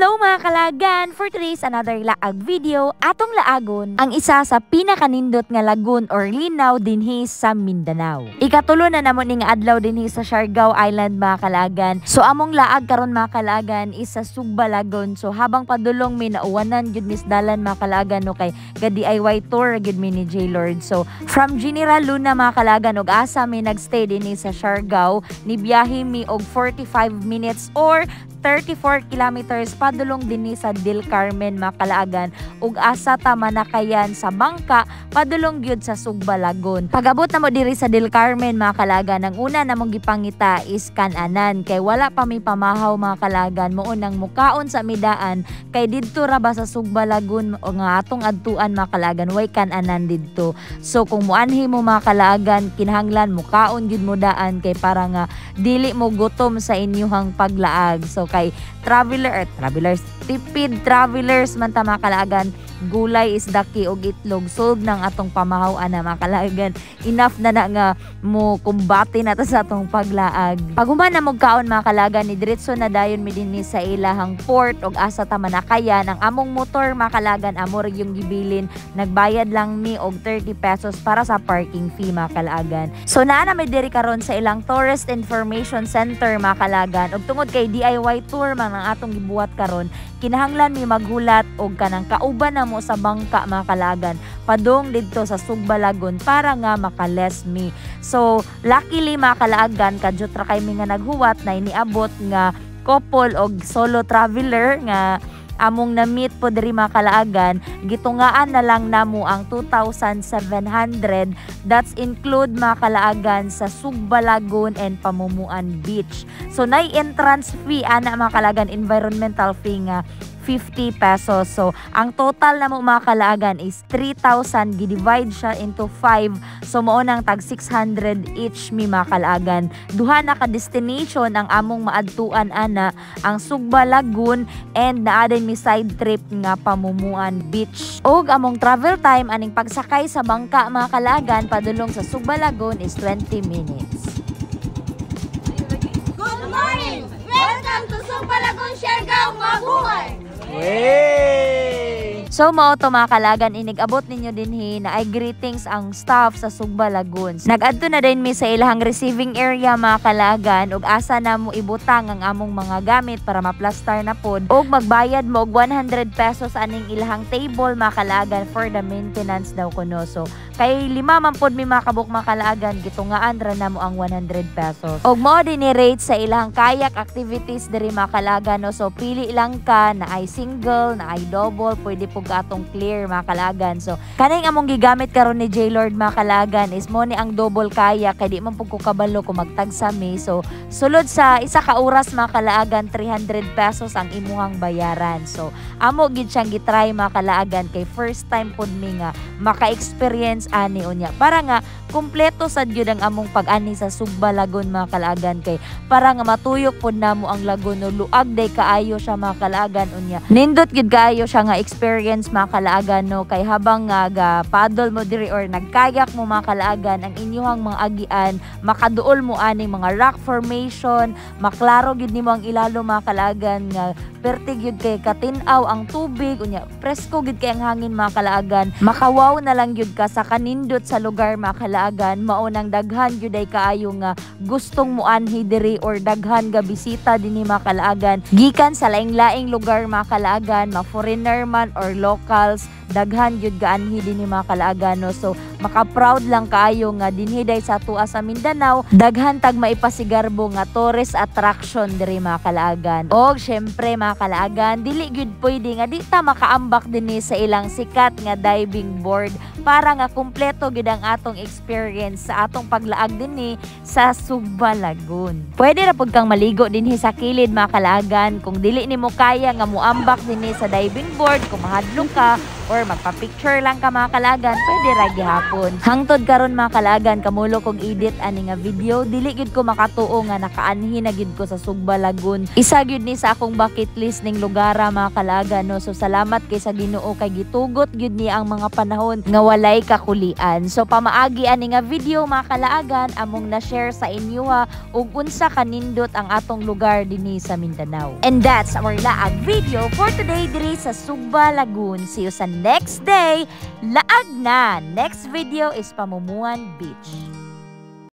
Hello mga kalagan! For today's another laag video, atong laagon ang isa sa pinakanindot nga lagoon or linaw dinhi sa Mindanao. Ikatulo na namon ning adlaw dinhi sa Siargao Island mga kalagan. So among laag karon mga kalagan is sa Sugba Lagoon. So habang padulong mi nauwanan gyud misdalan mga kalagan no kay ga DIY tour gyud mi ni J Lord. So from General Luna mga kalagan ug asa mi nagstay dinhi sa Siargao, ni biyahe mi og 45 minutes or 34 kilometers padulong dinhi sa Del Carmen mga kalaagan ug asa ta manakayan sa bangka padulong gyud sa Sugba Lagoon. Pag-abot na mo diri sa Del Carmen mga kalaagan, ang una namong gipangita is kan-anan kay wala pa mi pamahaw mga kalaagan, mo unang mukaon sa midaan kay didto ra ba sa Sugba Lagoon o nga atong adtuan mga kalaagan way kan-anan didto. So kung muanhi mo mga kalaagan kinahanglan mukaon gyud mo daan kay para nga dili mo gutom sa inyong paglaag. So kay travelers, tipid travelers man ta mga kalaagan, gulay is daki og itlog sold ng atong pamahaw ana mga kalaagan. Enough na nga mo kumbati na ta sa atong paglaag. Pag human na mo kaon mga kalaagan, ni diretso na dayon mi dinhi sa ilahang port og asa ta manakayan. Ang among motor mga kalaagan amo ra yung gibilin, nagbayad lang mi og 30 pesos para sa parking fee mga kalaagan. So naa na mi diri karon sa ilang Tourist Information Center mga kalaagan ug tungod kay DIY tour man ang atong gibuhat karon, kinahanglan mi maghulat og kanang kauban na mo sa bangka mga kalaagan padung didto sa Sugba Lagoon para nga makales mi. So luckily mga kalaagan kadyo ra kay mi nga naghuwat na iniabot nga couple og solo traveler nga among na-meet po diri mga kalaagan, gitungaan na lang namo ang 2,700. That's include mga kalaagan sa Sugba Lagoon and Pamumuan Beach. So nay entrance fee ana mga kalaagan, environmental fee nga 50 pesos. So ang total na mo mga kalaagan is 3,000, gi-divide siya into 5. So mao nang tag 600 each mi mga kalaagan. Duha na ka destination ang among maadtuan ana, ang Sugba Lagoon and naa din mi side trip nga Pamumuan Beach. Og among travel time aning pagsakay sa bangka mga kalaagan padulong sa Sugba Lagoon is 20 minutes. Good morning! Welcome to Sugba Lagoon, Siargao, Mabuhay! So mao to mga kalagan, inig-abot ninyo dinhi na ay greetings ang staff sa Sugba Lagoon. Nag-adto na din mi sa ilahang receiving area mga kalagan ug asa na mo ibutang ang among mga gamit para maplastar na pod ug magbayad mo og 100 pesos aning ilahang table mga kalagan for the maintenance daw kuno. So kay 5 man pod mi makabuk mga kalagan, gitungaan ra na mo ang 100 pesos. Og mo din ni rate sa ilahang kayak activities diri mga kalagan no. So pili lang ka na ay single, na ay double, pwede po atong clear mga kalagan. So kaning among gigamit karon ni J Lord mga kalagan is mo ni ang double kayak kay di man pud ko kabalo kung magtagsa mi. So sulod sa isa ka oras mga kalagan 300 pesos ang imuhang bayaran. So amo gid siyang gitry mga kalagan kay first time pud mi nga maka-experience ani unya para nga kumpleto sad gyud ang among pag-ani sa Sugba Lagoon mga kalagan kay para nga matuyok pud namo ang lagoon no. Luag day kaayo siya mga kalagan unya. Nindot gyud kaayo siya nga experience mga kalaagan no kay habang nga paddle mo diri or nagkayak mo mga kalaagan ang inyong mga agian, makaduol mo aning mga rock formation, maklaro gyud nimo ang ilalo mga kalaagan nga pertig gyud kay katinaw ang tubig unya, presko gyud kay ang hangin mga kalaagan, makawaw na lang gyud ka sa kanindot sa lugar mga kalaagan. Mao nang daghan gyud ay kaayo nga gustong muanhi diri or daghan ga bisita dinhi mga kalaagan gikan sa laing-laing lugar mga kalaagan, ma-foreigner man or locals, daghan gyud gaanhi dinhi mga kalaagan no. So maka-proud lang kaayo nga dinhi day sa tuwa sa Mindanao daghan tag maipasigarbo nga tourist attraction diri mga kalaagan. Og syempre mga kalaagan, dili gyud pwede nga di ta makaambak dinhi sa ilang sikat nga diving board para nga kumpleto gyud ang atong experience sa atong paglaag dinhi sa Sugba Lagoon. Pwede ra pud kang maligo dinhi sa kilid mga kalaagan kung dili nimo kaya nga muambak dinhi sa diving board, kung mahadlok ka or magpa-picture lang ka mga kalagan, pwede ra gihapon. Hangtod karon mga kalagan, kamulo kog edit ani nga video, dili gyud ko makatuo nga nakaanhi na gyud ko sa Sugba Lagoon. Isa gyud ni sa akong bucket list ning lugar mga kalagan, no. So salamat kay sa Ginoo kay gitugot gyud ni ang mga panahon nga walay kakulian. So pamaagi ani nga video mga kalaagan among na-share sa inyo ha ug unsa kanindot ang atong lugar dinhi sa Mindanao. And that's our laag video for today diri sa Sugba Lagoon. See you sa next day. Laag na. Next video is Pamumuan Beach.